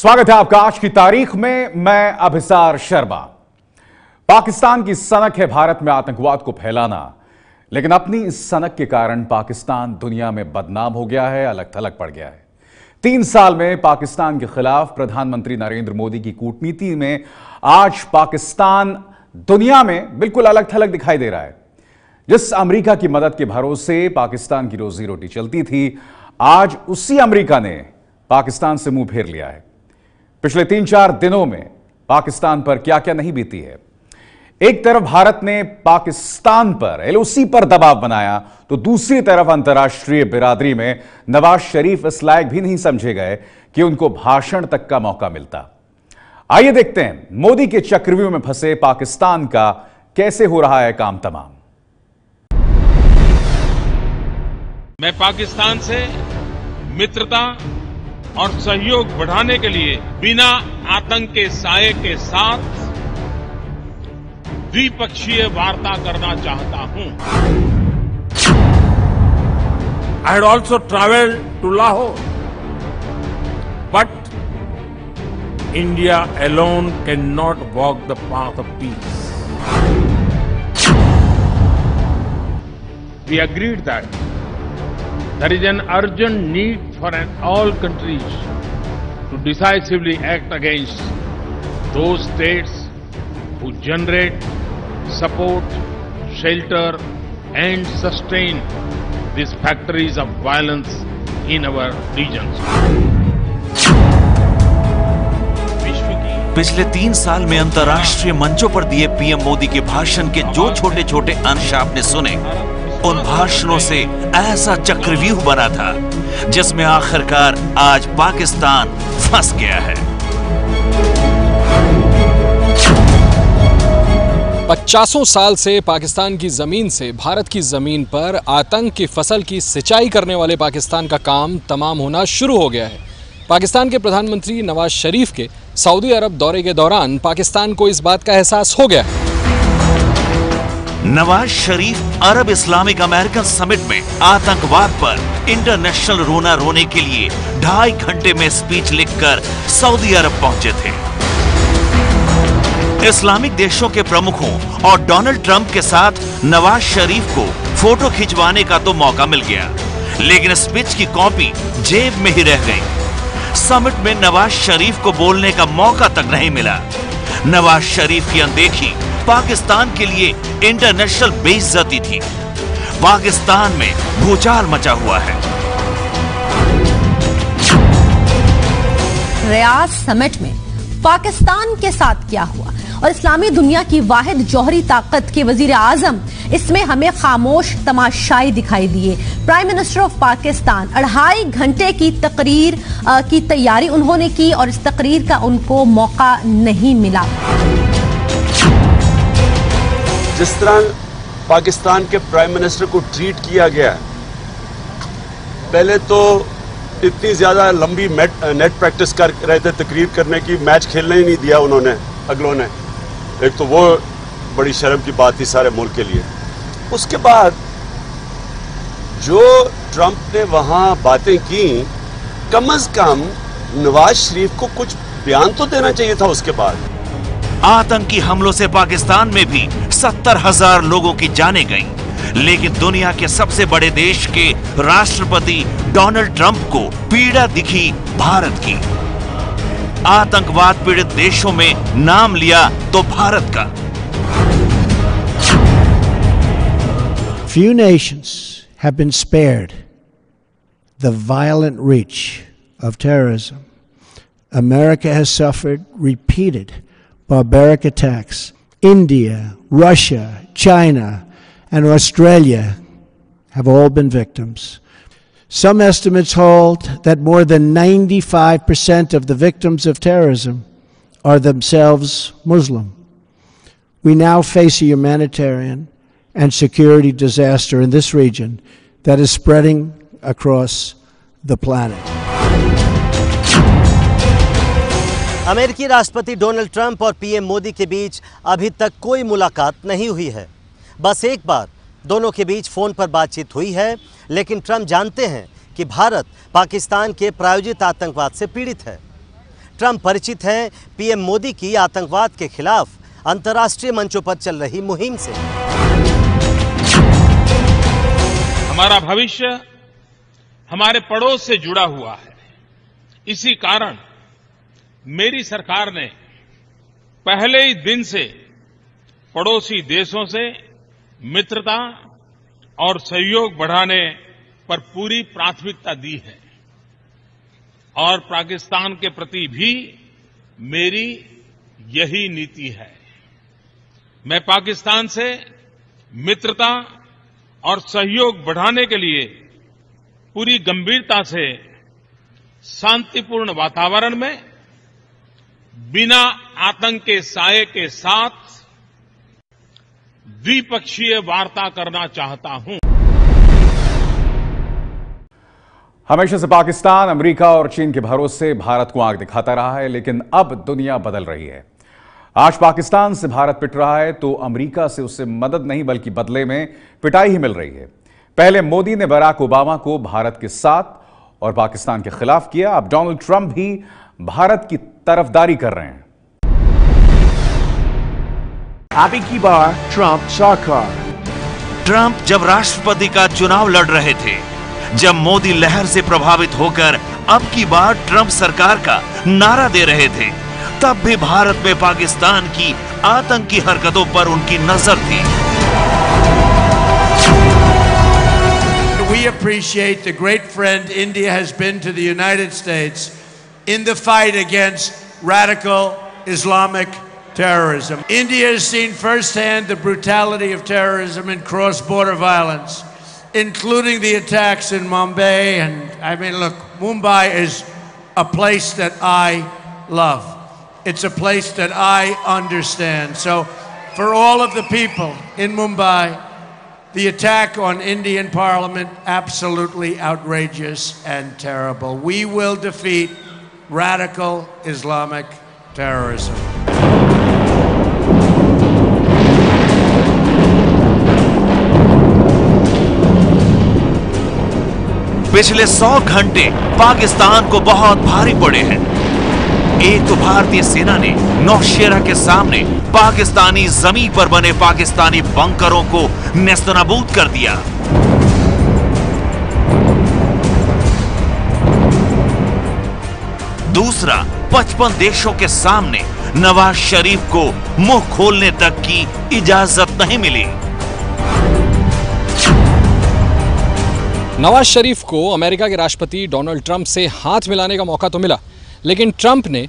स्वागत है आपका आज की तारीख में। मैं अभिसार शर्मा। पाकिस्तान की सनक है भारत में आतंकवाद को फैलाना, लेकिन अपनी इस सनक के कारण पाकिस्तान दुनिया में बदनाम हो गया है, अलग थलग पड़ गया है। 3 साल में पाकिस्तान के खिलाफ प्रधानमंत्री नरेंद्र मोदी की कूटनीति में आज पाकिस्तान दुनिया में बिल्कुल अलग थलग दिखाई दे रहा है। जिस अमेरिका की मदद के भरोसे पाकिस्तान की रोजी रोटी चलती थी, आज उसी अमेरिका ने पाकिस्तान से मुंह फेर लिया है। पिछले 3-4 दिनों में पाकिस्तान पर क्या क्या नहीं बीती है। एक तरफ भारत ने पाकिस्तान पर एलओसी पर दबाव बनाया, तो दूसरी तरफ अंतर्राष्ट्रीय बिरादरी में नवाज शरीफ इस लायक भी नहीं समझे गए कि उनको भाषण तक का मौका मिलता। आइए देखते हैं मोदी के चक्रव्यूह में फंसे पाकिस्तान का कैसे हो रहा है काम तमाम। मैं पाकिस्तान से मित्रता और सहयोग बढ़ाने के लिए बिना आतंक के साये के साथ द्विपक्षीय वार्ता करना चाहता हूं। I had also traveled to Lahore, but India alone cannot walk the path of peace. We agreed that there is an urgent need for all countries to decisively act against those states who generate, support, shelter and sustain these factories of violence in our regions. पिछले 3 साल में अंतर्राष्ट्रीय मंचों पर दिए PM Modi के भाषण के जो छोटे छोटे अंश आपने सुने, उन भाषणों से ऐसा चक्रव्यूह बना था जिसमें आखिरकार आज पाकिस्तान फंस गया है। 50 साल से पाकिस्तान की जमीन से भारत की जमीन पर आतंक की फसल की सिंचाई करने वाले पाकिस्तान का काम तमाम होना शुरू हो गया है। पाकिस्तान के प्रधानमंत्री नवाज शरीफ के सऊदी अरब दौरे के दौरान पाकिस्तान को इस बात का एहसास हो गया है। नवाज शरीफ अरब इस्लामिक अमेरिकन समिट में आतंकवाद पर इंटरनेशनल रोना रोने के लिए 2.5 घंटे में स्पीच लिखकर सऊदी अरब पहुंचे थे। इस्लामिक देशों के प्रमुखों और डोनाल्ड ट्रंप के साथ नवाज शरीफ को फोटो खिंचवाने का तो मौका मिल गया, लेकिन स्पीच की कॉपी जेब में ही रह गई। समिट में नवाज शरीफ को बोलने का मौका तक नहीं मिला। नवाज शरीफ की अनदेखी पाकिस्तान के लिए इंटरनेशनल बेइज्जती थी। पाकिस्तान में भूचाल मचा हुआ है। रियाद समिट में पाकिस्तान के साथ क्या हुआ और इस्लामी दुनिया की वाहिद जौहरी ताकत के वजीर आजम इसमें हमें खामोश तमाशाई दिखाई दिए। प्राइम मिनिस्टर ऑफ पाकिस्तान 2.5 घंटे की तकरीर की तैयारी उन्होंने की और इस तकरीर का उनको मौका नहीं मिला। जिस तरह पाकिस्तान के प्राइम मिनिस्टर को ट्रीट किया गया, पहले तो इतनी ज्यादा लंबी नेट प्रैक्टिस कर रहे थे तकरीर करने की, मैच खेलने ही नहीं दिया उन्होंने अगलों ने। एक तो वो बड़ी शर्म की बात थी सारे मुल्क के लिए। उसके बाद जो ट्रंप ने वहां बातें की, कम से कम नवाज शरीफ को कुछ बयान तो देना चाहिए था। उसके बाद आतंकी हमलों से पाकिस्तान में भी 70,000 लोगों की जानें गईं, लेकिन दुनिया के सबसे बड़े देश के राष्ट्रपति डोनाल्ड ट्रंप को पीड़ा दिखी भारत की। आतंकवाद पीड़ित देशों में नाम लिया तो भारत का। Few nations have been spared the violent reach of terrorism. America has suffered repeated barbaric attacks. India, Russia, China, and Australia have all been victims. Some estimates hold that more than 95% of the victims of terrorism are themselves Muslim. We now face a humanitarian and security disaster in this region that is spreading across the planet. अमेरिकी राष्ट्रपति Donald Trump और PM Modi के बीच अभी तक कोई मुलाकात नहीं हुई है। बस एक बार दोनों के बीच फोन पर बातचीत हुई है, लेकिन ट्रंप जानते हैं कि भारत पाकिस्तान के प्रायोजित आतंकवाद से पीड़ित है। ट्रंप परिचित हैं पीएम मोदी की आतंकवाद के खिलाफ अंतर्राष्ट्रीय मंचों पर चल रही मुहिम से। हमारा भविष्य हमारे पड़ोस से जुड़ा हुआ है। इसी कारण मेरी सरकार ने पहले ही दिन से पड़ोसी देशों से मित्रता और सहयोग बढ़ाने पर पूरी प्राथमिकता दी है और पाकिस्तान के प्रति भी मेरी यही नीति है। मैं पाकिस्तान से मित्रता और सहयोग बढ़ाने के लिए पूरी गंभीरता से शांतिपूर्ण वातावरण में बिना आतंक के साये के साथ द्विपक्षीय वार्ता करना चाहता हूं। हमेशा से पाकिस्तान, अमेरिका और चीन के भरोसे भारत को आंख दिखाता रहा है, लेकिन अब दुनिया बदल रही है। आज पाकिस्तान से भारत पिट रहा है तो अमेरिका से उसे मदद नहीं बल्कि बदले में पिटाई ही मिल रही है। पहले मोदी ने बराक ओबामा को भारत के साथ और पाकिस्तान के खिलाफ किया, अब डोनाल्ड ट्रंप भी भारत की तरफदारी कर रहे हैं। अबकी की बार ट्रंप सरकार। ट्रंप जब राष्ट्रपति का चुनाव लड़ रहे थे, जब मोदी लहर से प्रभावित होकर अब की बार ट्रंप सरकार का नारा दे रहे थे, तब भी भारत में पाकिस्तान की आतंकी हरकतों पर उनकी नजर थी। We appreciate the great friend India has been to the United States in the fight against radical Islamic terrorism. India has seen firsthand the brutality of terrorism and cross-border violence, including the attacks in Mumbai. And I mean, look, Mumbai is a place that I love. It's a place that I understand. So for all of the people in Mumbai, the attack on Indian Parliament, absolutely outrageous and terrible. We will defeat radical Islamic terrorism. पिछले 100 घंटे पाकिस्तान को बहुत भारी पड़े हैं। एक तो भारतीय सेना ने नौशेरा के सामने पाकिस्तानी जमीन पर बने पाकिस्तानी बंकरों को नेस्तनाबूद कर दिया। दूसरा, 55 देशों के सामने नवाज शरीफ को मुंह खोलने तक की इजाजत नहीं मिली। नवाज शरीफ को अमेरिका के राष्ट्रपति डोनाल्ड ट्रंप से हाथ मिलाने का मौका तो मिला, लेकिन ट्रंप ने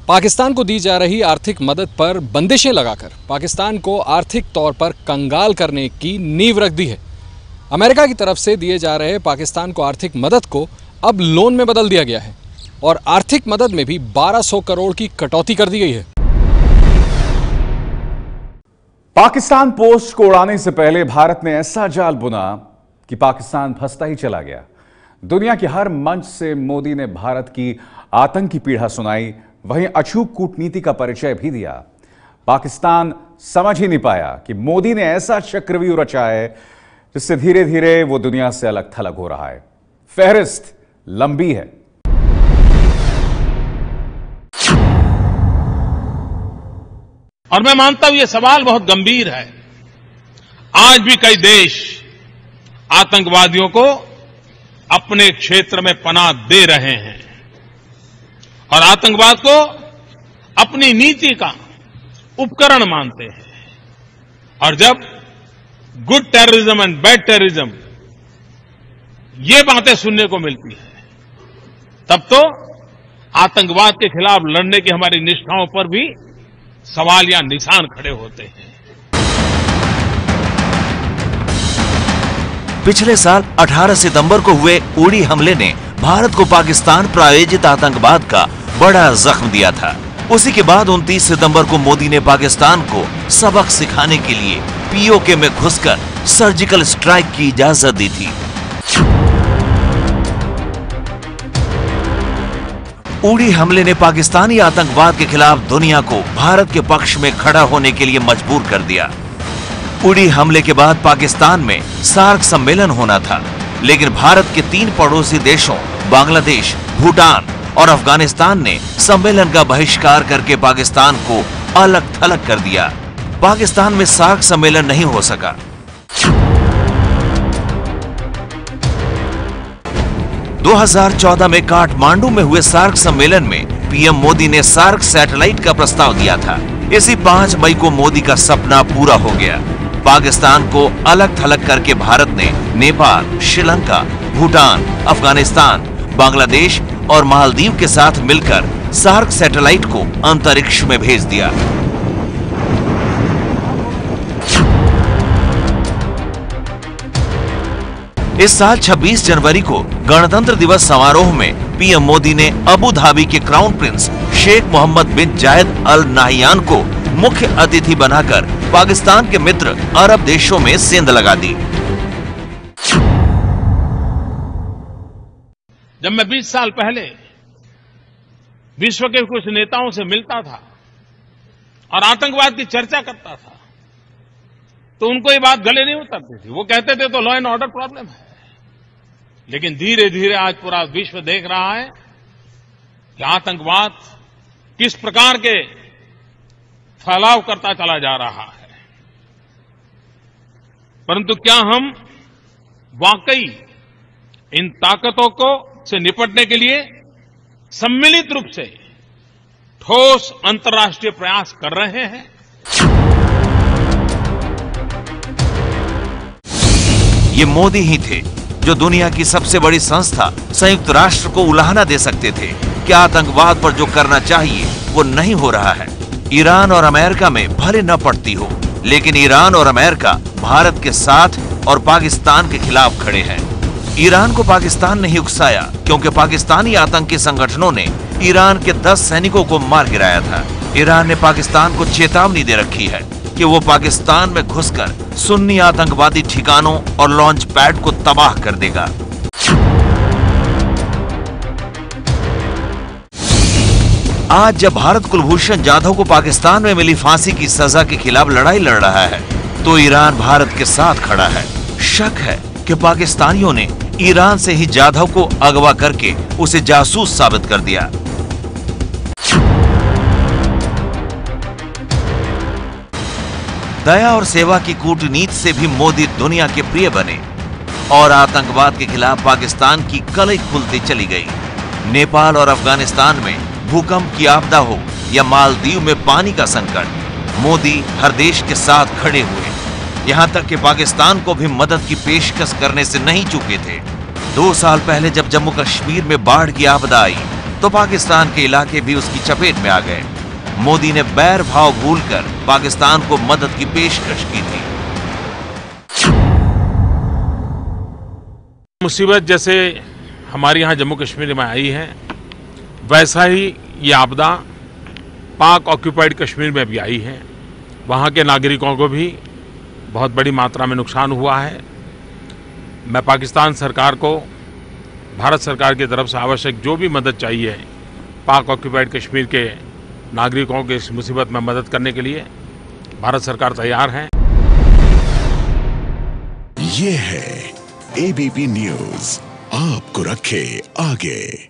पाकिस्तान को दी जा रही आर्थिक मदद पर बंदिशें लगाकर पाकिस्तान को आर्थिक तौर पर कंगाल करने की नींव रख दी है। अमेरिका की तरफ से दिए जा रहे पाकिस्तान को आर्थिक मदद को अब लोन में बदल दिया गया है और आर्थिक मदद में भी 1200 करोड़ की कटौती कर दी गई है। पाकिस्तान पोस्ट को उड़ाने से पहले भारत ने ऐसा जाल बुना कि पाकिस्तान फंसता ही चला गया। दुनिया के हर मंच से मोदी ने भारत की आतंकी पीड़ा सुनाई, वहीं अछूत कूटनीति का परिचय भी दिया। पाकिस्तान समझ ही नहीं पाया कि मोदी ने ऐसा चक्रव्यूह रचा है जिससे धीरे धीरे वो दुनिया से अलग थलग हो रहा है। फहरिस्त लंबी है। और मैं मानता हूं यह सवाल बहुत गंभीर है। आज भी कई देश आतंकवादियों को अपने क्षेत्र में पनाह दे रहे हैं और आतंकवाद को अपनी नीति का उपकरण मानते हैं। और जब good terrorism and bad terrorism ये बातें सुनने को मिलती है, तब तो आतंकवाद के खिलाफ लड़ने की हमारी निष्ठाओं पर भी सवाल या निशान खड़े होते हैं। पिछले साल 18 सितंबर को हुए उड़ी हमले ने भारत को पाकिस्तान प्रायोजित आतंकवाद का बड़ा जख्म दिया था। उसी के बाद 29 सितंबर को मोदी ने पाकिस्तान को सबक सिखाने के लिए पीओके में घुसकर सर्जिकल स्ट्राइक की इजाजत दी थी। उड़ी हमले ने पाकिस्तानी आतंकवाद के खिलाफ दुनिया को भारत के पक्ष में खड़ा होने के लिए मजबूर कर दिया। उड़ी हमले के बाद पाकिस्तान में सार्क सम्मेलन होना था, लेकिन भारत के 3 पड़ोसी देशों बांग्लादेश, भूटान और अफगानिस्तान ने सम्मेलन का बहिष्कार करके पाकिस्तान को अलग थलग कर दिया। पाकिस्तान में सार्क सम्मेलन नहीं हो सका। – 2014 में काठमांडू में हुए सार्क सम्मेलन में पीएम मोदी ने सार्क सैटेलाइट का प्रस्ताव दिया था। इसी 5 मई को मोदी का सपना पूरा हो गया। पाकिस्तान को अलग थलग करके भारत ने नेपाल, श्रीलंका, भूटान, अफगानिस्तान, बांग्लादेश और मालदीव के साथ मिलकर सार्क सैटेलाइट को अंतरिक्ष में भेज दिया। इस साल 26 जनवरी को गणतंत्र दिवस समारोह में पीएम मोदी ने अबू धाबी के क्राउन प्रिंस शेख मोहम्मद बिन जायद अल नाहियान को मुख्य अतिथि बनाकर पाकिस्तान के मित्र अरब देशों में सेंध लगा दी। जब मैं 20 साल पहले विश्व के कुछ नेताओं से मिलता था और आतंकवाद की चर्चा करता था तो उनको ये बात गले नहीं उतरती थी। वो कहते थे तो लॉ एंड ऑर्डर प्रॉब्लम है। लेकिन धीरे धीरे आज पूरा विश्व देख रहा है कि आतंकवाद किस प्रकार के फैलाव करता चला जा रहा है। परंतु क्या हम वाकई इन ताकतों को से निपटने के लिए सम्मिलित रूप से ठोस अंतर्राष्ट्रीय प्रयास कर रहे हैं? ये मोदी ही थे जो दुनिया की सबसे बड़ी संस्था संयुक्त राष्ट्र को उलाहना दे सकते थे कि आतंकवाद पर जो करना चाहिए वो नहीं हो रहा है। ईरान और अमेरिका में भले न पड़ती हो, लेकिन ईरान और अमेरिका भारत के साथ और पाकिस्तान के खिलाफ खड़े हैं। ईरान को पाकिस्तान ने ही उकसाया क्योंकि पाकिस्तानी आतंकी संगठनों ने ईरान के 10 सैनिकों को मार गिराया था। ईरान ने पाकिस्तान को चेतावनी दे रखी है कि वो पाकिस्तान में घुसकर सुन्नी आतंकवादी ठिकानों और लॉन्च पैड को तबाह कर देगा। आज जब भारत कुलभूषण जाधव को पाकिस्तान में मिली फांसी की सजा के खिलाफ लड़ाई लड़ रहा है तो ईरान भारत के साथ खड़ा है। शक है कि पाकिस्तानियों ने ईरान से ही जाधव को अगवा करके उसे जासूस साबित कर दिया। दया और सेवा की कूटनीति से भी मोदी दुनिया के प्रिय बने और आतंकवाद के खिलाफ पाकिस्तान की कलई खुलती चली गई। नेपाल और अफगानिस्तान में भूकंप की आपदा हो या मालदीव में पानी का संकट, मोदी हर देश के साथ खड़े हुए। यहां तक कि पाकिस्तान को भी मदद की पेशकश करने से नहीं चूके थे। 2 साल पहले जब जम्मू कश्मीर में बाढ़ की आपदा आई तो पाकिस्तान के इलाके भी उसकी चपेट में आ गए। मोदी ने बैर भाव भूलकर पाकिस्तान को मदद की पेशकश की थी। मुसीबत जैसे हमारे यहां जम्मू कश्मीर में आई है, वैसा ही ये आपदा पाक ऑक्यूपाइड कश्मीर में भी आई है। वहां के नागरिकों को भी बहुत बड़ी मात्रा में नुकसान हुआ है। मैं पाकिस्तान सरकार को भारत सरकार की तरफ से आवश्यक जो भी मदद चाहिए पाक ऑक्यूपाइड कश्मीर के नागरिकों के इस मुसीबत में मदद करने के लिए भारत सरकार तैयार है। ये है एबीपी न्यूज़, आपको रखे आगे।